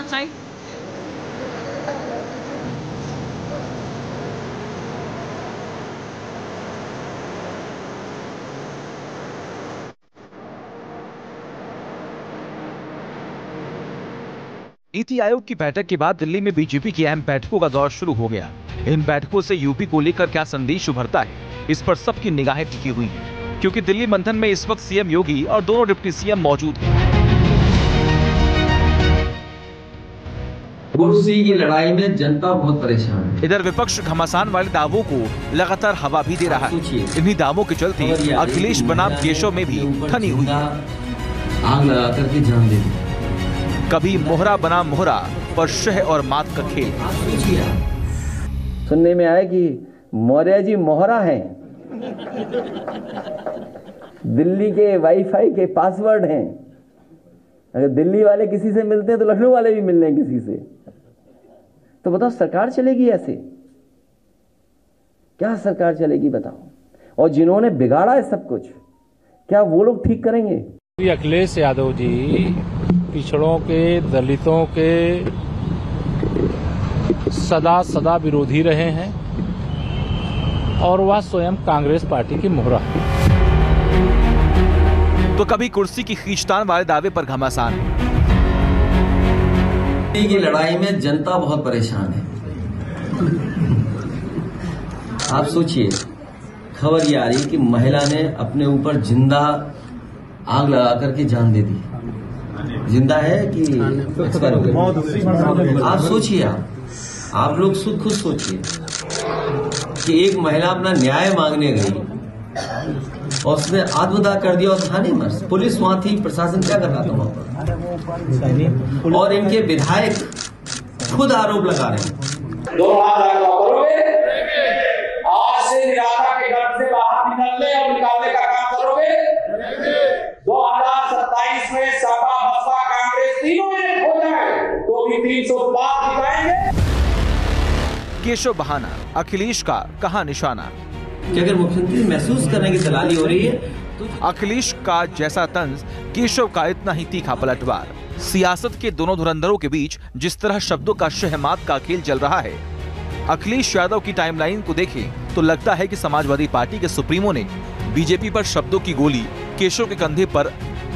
साईं। नीति आयोग की बैठक के बाद दिल्ली में बीजेपी की अहम बैठकों का दौर शुरू हो गया। इन बैठकों से यूपी को लेकर क्या संदेश उभरता है, इस पर सबकी निगाहें टिकी हुई हैं, क्योंकि दिल्ली मंथन में इस वक्त सीएम योगी और दोनों डिप्टी सीएम मौजूद हैं। कुर्सी की लड़ाई में जनता बहुत परेशान है। इधर विपक्ष घमासान वाले दावों को लगातार हवा भी दे रहा है। इन्हीं दावों के चलते अखिलेश बनाम केशव में भी ठनी हुई है। आग लगा करके जान दे दी। कभी मोहरा बनाम मोहरा पर शह और मात का खेल। सुनने में आया कि मौर्य जी मोहरा हैं, दिल्ली के वाईफाई के पासवर्ड हैं। अगर दिल्ली वाले किसी से मिलते हैं तो लखनऊ वाले भी मिल रहे हैं किसी से। तो बताओ सरकार चलेगी ऐसे? क्या सरकार चलेगी बताओ? और जिन्होंने बिगाड़ा है सब कुछ, क्या वो लोग ठीक करेंगे? अखिलेश यादव जी पिछड़ों के, दलितों के सदा विरोधी रहे हैं और वह स्वयं कांग्रेस पार्टी की मोहरा है। तो कभी कुर्सी की खींचतान वाले दावे पर घमासान। की लड़ाई में जनता बहुत परेशान है। आप सोचिए, खबर ये आ रही कि महिला ने अपने ऊपर जिंदा आग लगा करके जान दे दी। जिंदा है कि एक्सपायर हो गई? आप सोचिए, आप लोग खुद सोचिए कि एक महिला अपना न्याय मांगने गई और उसने आत्मदाह कर दिया और था नहीं मर। पुलिस वहां थी, प्रशासन क्या कर रहा था वहां पर? और इनके विधायक खुद आरोप लगा रहे हैं। 2000 करोगे, आज से निराशा के घर से बाहर निकलने और निकालने का काम करोगे। 2027 में सपा बसपा कांग्रेस तीनों एक हो जाए तो भी 300 पार दिखाएंगे। केशव बहाना, अखिलेश का कहां निशाना? कि अगर मुख्यमंत्री महसूस करने की दलाली हो रही है तो अखिलेश का जैसा तंज, केशव का इतना ही तीखा पलटवार। सियासत के दोनों धुरंधरों के बीच जिस तरह शब्दों का शहमात का खेल चल रहा है, अखिलेश यादव की टाइमलाइन को देखें तो लगता है कि समाजवादी पार्टी के सुप्रीमो ने बीजेपी पर शब्दों की गोली केशव के कंधे पर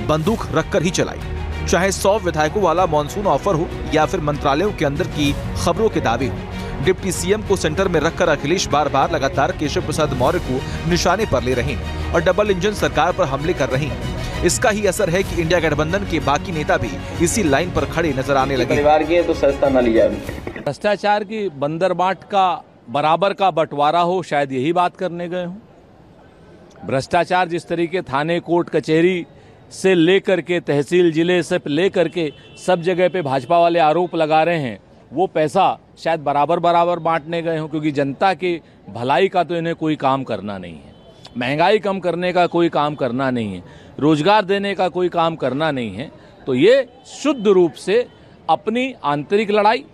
बंदूक रखकर ही चलाई। चाहे 100 विधायकों वाला मॉनसून ऑफर हो या फिर मंत्रालयों के अंदर की खबरों के दावे हो, डिप्टी सीएम को सेंटर में रखकर अखिलेश बार बार लगातार केशव प्रसाद मौर्य को निशाने पर ले रहे हैं और डबल इंजन सरकार पर हमले कर रहे हैं। इसका ही असर है कि इंडिया गठबंधन के बाकी नेता भी इसी लाइन पर खड़े नजर आने लगे। परिवार की है तो सस्ता न लिया। भ्रष्टाचार की बंदर बाट का बराबर का बंटवारा हो, शायद यही बात करने गए हों। भ्रष्टाचार जिस तरीके थाने, कोर्ट, कचहरी से लेकर के तहसील, जिले से लेकर के सब जगह पे भाजपा वाले आरोप लगा रहे हैं, वो पैसा शायद बराबर बांटने गए हों, क्योंकि जनता की भलाई का तो इन्हें कोई काम करना नहीं है, महंगाई कम करने का कोई काम करना नहीं है, रोजगार देने का कोई काम करना नहीं है। तो ये शुद्ध रूप से अपनी आंतरिक लड़ाई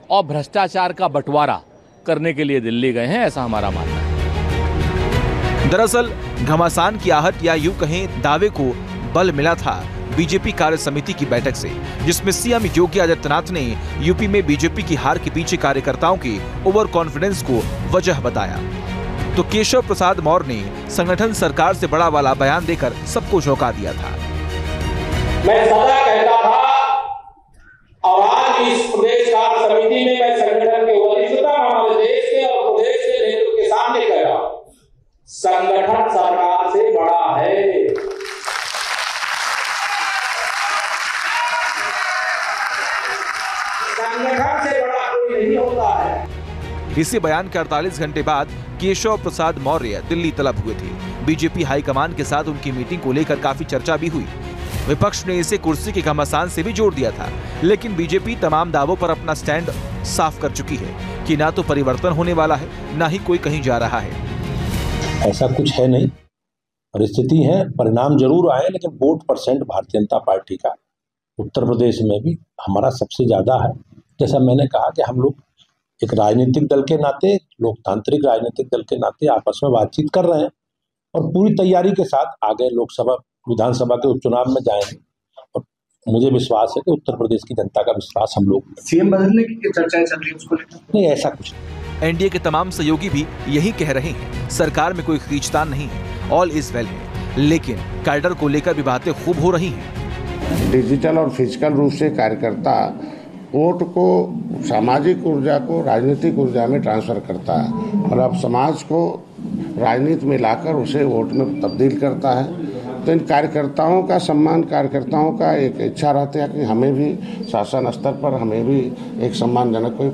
और भ्रष्टाचार का बंटवारा करने के लिए दिल्ली गए हैं, ऐसा हमारा मानना है। दरअसल घमासान की आहट या यूं कहें दावे को बल मिला था बीजेपी कार्य समिति की बैठक से, जिसमें सीएम योगी आदित्यनाथ ने यूपी में बीजेपी की हार के पीछे कार्यकर्ताओं के ओवर कॉन्फिडेंस को वजह बताया। तो केशव प्रसाद मौर्य ने संगठन सरकार से बड़ा वाला बयान देकर सबको चौंका दिया था। मैं सदा कहता था और आज इस प्रदेश कार्य समिति में मैं संगठन के वरिष्ठता हमारे देश के और प्रदेश के नेतृत्व के सामने कह रहा हूं, संगठन सरकार से बड़ा है। संगठन से बड़ा कोई नहीं होता है। इसी बयान के 48 घंटे बाद केशव प्रसाद मौर्य दिल्ली तलब हुए थे। बीजेपी हाईकमान के साथ उनकी मीटिंग को लेकर काफी चर्चा भी हुई। विपक्ष ने इसे कुर्सी के घमासान से भी जोड़ दिया था, लेकिन बीजेपी तमाम दावों पर अपना स्टैंड साफ कर चुकी है कि ना तो परिवर्तन होने वाला है, ना ही कोई कहीं जा रहा है। ऐसा कुछ है नहीं, परिस्थिति है, परिणाम जरूर आए, लेकिन vote percent Bharatiya Janata party का उत्तर प्रदेश में भी हमारा सबसे ज्यादा है। जैसा मैंने कहा कि हम लोग एक राजनीतिक दल के नाते, लोकतांत्रिक राजनीतिक दल के नाते आपस में बातचीत कर रहे हैं और पूरी तैयारी के साथ आगे लोकसभा, विधानसभा के उपचुनाव में जाएंगे और मुझे विश्वास है कि उत्तर प्रदेश की जनता का विश्वास हम लोग, सीएम बदलने की चर्चाएं चल रही है उसको लेकर नहीं, ऐसा कुछ नहीं। एनडीए के तमाम सहयोगी भी यही कह रहे हैं, सरकार में कोई खींचतान नहीं है, ऑल इज वेल है। लेकिन कैडर को लेकर भी बातें खूब हो रही हैं। डिजिटल और फिजिकल रूप से कार्यकर्ता वोट को, सामाजिक ऊर्जा को राजनीतिक ऊर्जा में ट्रांसफर करता है और अब समाज को राजनीति में लाकर उसे वोट में तब्दील करता है। तो इन कार्यकर्ताओं का सम्मान, कार्यकर्ताओं का एक इच्छा रहती है कि हमें भी शासन स्तर पर हमें भी एक सम्मानजनक कोई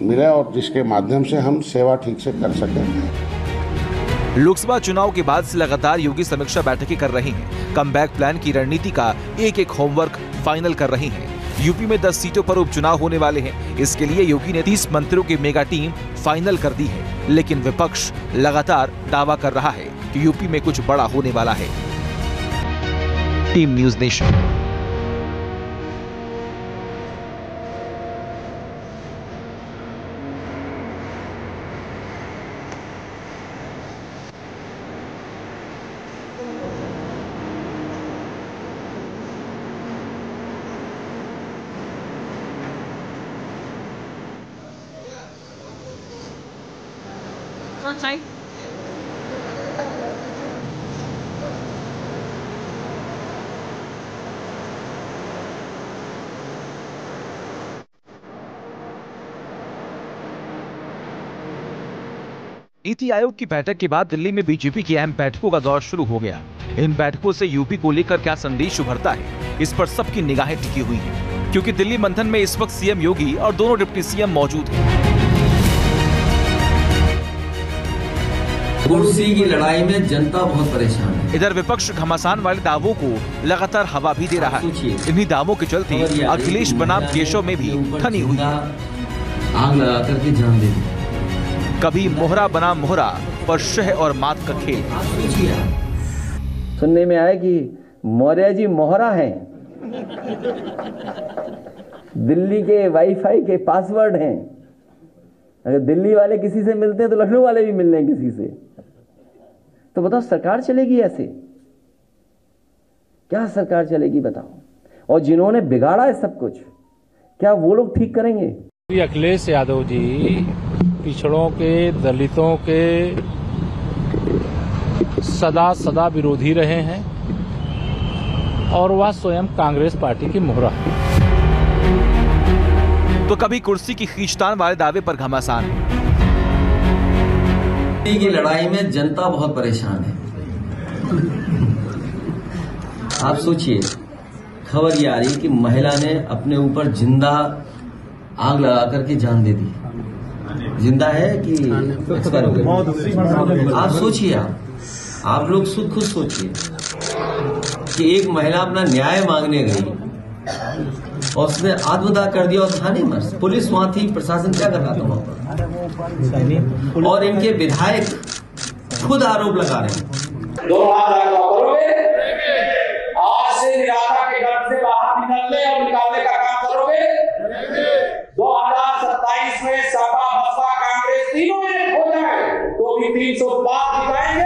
मिले और जिसके माध्यम से हम सेवा ठीक से कर सकें। लोकसभा चुनाव के बाद से लगातार योगी समीक्षा बैठकें कर रहे हैं। कमबैक प्लान की रणनीति का एक एक होमवर्क फाइनल कर रहे हैं। यूपी में 10 सीटों पर उपचुनाव होने वाले हैं। इसके लिए योगी ने 30 मंत्रियों की मेगा टीम फाइनल कर दी है। लेकिन विपक्ष लगातार दावा कर रहा है कि यूपी में कुछ बड़ा होने वाला है। Team news nation. Sorry. NITI Aayog की बैठक के बाद दिल्ली में बीजेपी की अहम बैठकों का दौर शुरू हो गया। इन बैठकों से यूपी को लेकर क्या संदेश उभरता है, इस पर सबकी निगाहें टिकी हुई हैं, क्योंकि दिल्ली मंथन में इस वक्त सीएम योगी और दोनों डिप्टी सीएम मौजूद हैं। कुर्सी की लड़ाई में जनता बहुत परेशान है। इधर विपक्ष घमासान वाले दावों को लगातार हवा भी दे रहा है। इन्हीं दावों के चलते अखिलेश बनाम केशव में भी ठनी हुई है। आग लगा करके जान दे दी। कभी मोहरा बना मोहरा पर शह और मात का खेल। सुनने में आया कि मौर्य जी मोहरा हैं, दिल्ली के वाईफाई के पासवर्ड हैं। अगर दिल्ली वाले किसी से मिलते हैं तो लखनऊ वाले भी मिल रहे हैं किसी से। तो बताओ सरकार चलेगी ऐसे? क्या सरकार चलेगी बताओ? और जिन्होंने बिगाड़ा है सब कुछ, क्या वो लोग ठीक करेंगे? अखिलेश यादव जी पिछड़ों के, दलितों के सदा विरोधी रहे हैं और वह स्वयं कांग्रेस पार्टी की मोहरा है। तो कभी कुर्सी की खींचतान वाले दावे पर घमासान है। की लड़ाई में जनता बहुत परेशान है। आप सोचिए, खबर ये आ रही कि महिला ने अपने ऊपर जिंदा आग लगा करके जान दे दी। जिंदा है कि एक्सपायर हो गई? आप सोचिए, आप लोग खुद सोचिए कि एक महिला अपना न्याय मांगने गई और उसने आत्मदाह कर दिया और थाने में पुलिस वहां थी, प्रशासन क्या कर रहा था वहां पर? और इनके विधायक खुद आरोप लगा रहे हैं। 2000 करोगे, आज से निराशा के घर से बाहर निकलने और निकालने का काम करोगे। 2027 में सपा, बसपा, कांग्रेस तीनों एक हो जाए तो भी 300 जिताएंगे।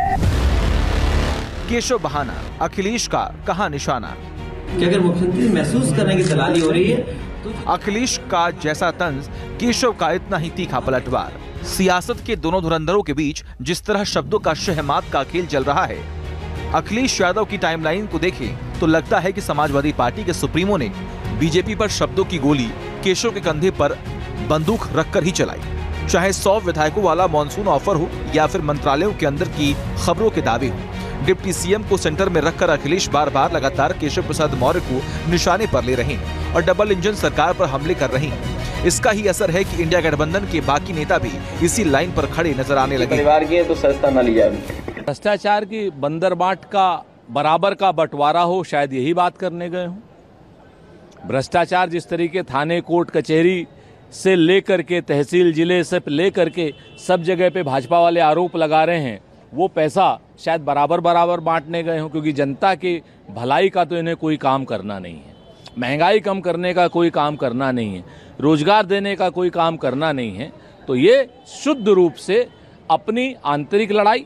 केशव बहाना, अखिलेश का कहां निशाना? कि अगर मुख्यमंत्री महसूस करने की दलाली हो रही है तो अखिलेश का जैसा तंज, केशव का इतना ही तीखा पलटवार। सियासत के दोनों धुरंधरों के बीच जिस तरह शब्दों का शहमात का खेल चल रहा है, अखिलेश यादव की टाइमलाइन को देखें तो लगता है कि समाजवादी पार्टी के सुप्रीमो ने बीजेपी पर शब्दों की गोली केशव के कंधे पर बंदूक रखकर ही चलाई। चाहे 100 विधायकों वाला मॉनसून ऑफर हो या फिर मंत्रालयों के अंदर की खबरों के दावे हो, डिप्टी सीएम को सेंटर में रखकर अखिलेश बार बार लगातार केशव प्रसाद मौर्य को निशाने पर ले रहे हैं और डबल इंजन सरकार पर हमले कर रहे हैं। इसका ही असर है कि इंडिया गठबंधन के बाकी नेता भी इसी लाइन पर खड़े नजर आने लगे। परिवार की तो सस्ता न लिया। भ्रष्टाचार की बंदरबाट का बराबर का बंटवारा हो, शायद यही बात करने गए हों। भ्रष्टाचार जिस तरीके थाने, कोर्ट, कचहरी से लेकर के तहसील, जिले से लेकर के सब जगह पे भाजपा वाले आरोप लगा रहे हैं, वो पैसा शायद बराबर बांटने गए हों, क्योंकि जनता की भलाई का तो इन्हें कोई काम करना नहीं है, महंगाई कम करने का कोई काम करना नहीं है, रोजगार देने का कोई काम करना नहीं है। तो ये शुद्ध रूप से अपनी आंतरिक लड़ाई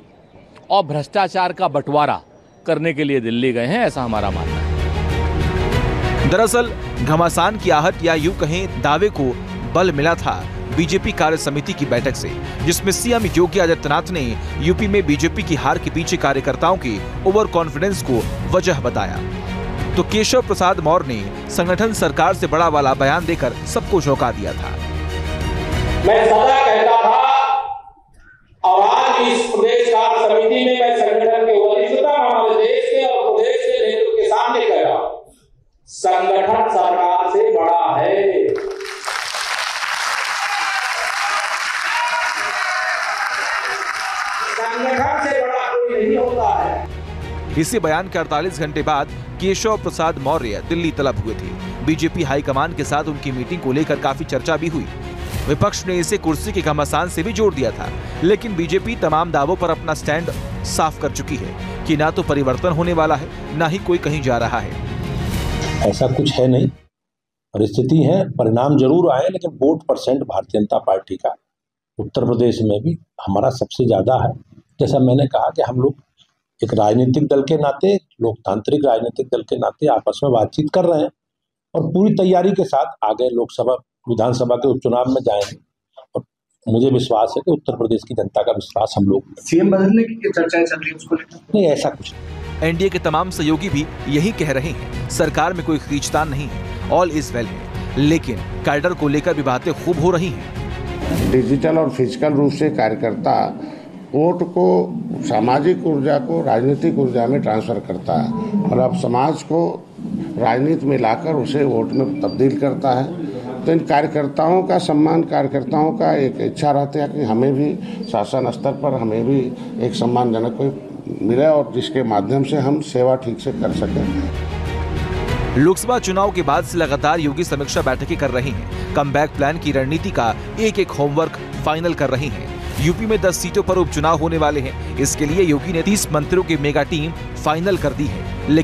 और भ्रष्टाचार का बंटवारा करने के लिए दिल्ली गए हैं, ऐसा हमारा मानना है। दरअसल घमासान की आहट या यूं कहें दावे को बल मिला था बीजेपी कार्य समिति की बैठक से, जिसमें सीएम योगी आदित्यनाथ ने यूपी में बीजेपी की हार के पीछे कार्यकर्ताओं के ओवर कॉन्फिडेंस को वजह बताया। तो केशव प्रसाद मौर्य ने संगठन सरकार से बड़ा वाला बयान देकर सबको चौंका दिया था। मैं सदा कहता था और आज इस प्रदेश कार्य समिति में मैं संगठन के वरिष्ठता हमारे देश के और प्रदेश के नेतृत्व के सामने कह रहा हूं, संगठन सरकार से बड़ा है। संगठन से बड़ा कोई नहीं होता है। इसी बयान के 48 घंटे बाद केशव प्रसाद मौर्य दिल्ली तलब हुए थे। बीजेपी हाईकमान के साथ उनकी मीटिंग को लेकर काफी चर्चा भी हुई। विपक्ष ने इसे कुर्सी के घमासान से भी जोड़ दिया था, लेकिन बीजेपी तमाम दावों पर अपना स्टैंड साफ कर चुकी है कि ना तो परिवर्तन होने वाला है, ना ही कोई कहीं जा रहा है। ऐसा कुछ है नहीं, परिस्थिति है, परिणाम जरूर आए, लेकिन vote percent Bharatiya Janata party का उत्तर प्रदेश में भी हमारा सबसे ज्यादा है। जैसा मैंने कहा कि हम लोग एक राजनीतिक दल के नाते, लोकतांत्रिक राजनीतिक दल के नाते आपस में बातचीत कर रहे हैं और पूरी तैयारी के साथ आगे लोकसभा विधानसभा के उपचुनाव में जाएंगे। और मुझे विश्वास है कि उत्तर प्रदेश की जनता का विश्वास हम लोग। सीएम बदलने की चर्चाएं चल रही है, उसको लेकर नहीं, ऐसा कुछ नहीं। एनडीए के तमाम सहयोगी भी यही कह रहे हैं, सरकार में कोई खींचतान नहीं है, ऑल इज वेल है, लेकिन कैडर को लेकर भी बातें खूब हो रही हैं। डिजिटल और फिजिकल रूप से कार्यकर्ता वोट को, सामाजिक ऊर्जा को राजनीतिक ऊर्जा में ट्रांसफर करता है और अब समाज को राजनीति में लाकर उसे वोट में तब्दील करता है। तो इन कार्यकर्ताओं का सम्मान, कार्यकर्ताओं का एक इच्छा रहती है कि हमें भी शासन स्तर पर हमें भी एक सम्मानजनक कोई मिले और जिसके माध्यम से हम सेवा ठीक से कर सकें। लोकसभा चुनाव के बाद से लगातार योगी समीक्षा बैठकें कर रहे हैं। कमबैक प्लान की रणनीति का एक होमवर्क फाइनल कर रहे हैं। यूपी में 10 सीटों पर उपचुनाव होने वाले हैं। इसके लिए योगी ने 30 मंत्रियों की मेगा टीम फाइनल कर दी है।